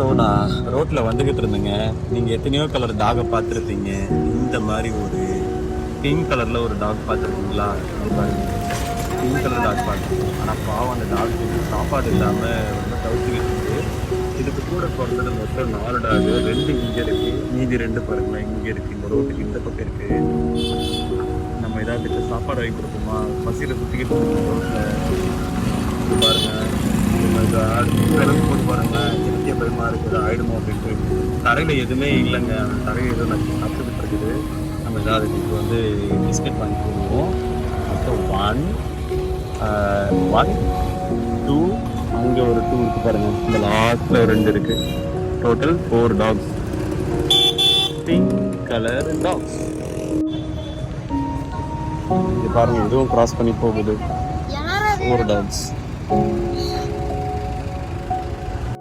So நான் ரோட்டில் வந்துக்கிட்டு இருந்தேங்க. நீங்கள் எத்தனையோ கலர் டாகை பார்த்துருப்பீங்க. இந்த மாதிரி ஒரு பிங்க் கலரில் ஒரு டாக் பார்த்துருக்கீங்களா? பிங்க் கலர் டாக் பார்த்துருக்கேன். ஆனால் பாவம் அந்த டாக் சாப்பாடு இல்லாமல் ரொம்ப தவிர்த்துக்கிட்டு இருக்குது. இதுக்கு கூட பிறந்தது மொத்தம் 4 டாகு. 2 இங்கே இருக்குது, மீதி 2 பாருங்களேன் இங்கே இருக்குது. இந்த ரோட்டுக்கு இந்த பக்கம் இருக்குது. நம்ம ஏதாவது சாப்பாடு வாங்கி கொடுப்போமா? பசியில் சுற்றிக்கிட்டு இருக்கோம் ரோட்டில். இது பாருங்கள், அளவுக்கு போட்டு பாருங்களேன். எனக்கே பயமாக இருக்குது ஆயிடுமோ அப்படின்ட்டு. தரையில் எதுவுமே இல்லைங்க. அந்த தரையில் எதுவும் நான் சாப்பிட்டுக்கிட்டு இருக்குது. நம்ம ஏதாவது இப்போ வந்து பிஸ்கட் வாங்கி போடுவோம். மொத்தம் 1 2 அங்கே ஒரு 2 இருக்குது பாருங்கள். இந்த லாஸ்ட்டில் 2 இருக்குது. டோட்டல் 4 டாக்ஸ், பிங்க் கலர் டாக்ஸ். இது பாருங்கள், இதுவும் கிராஸ் பண்ணி போகுது. 4 டாக்ஸ்.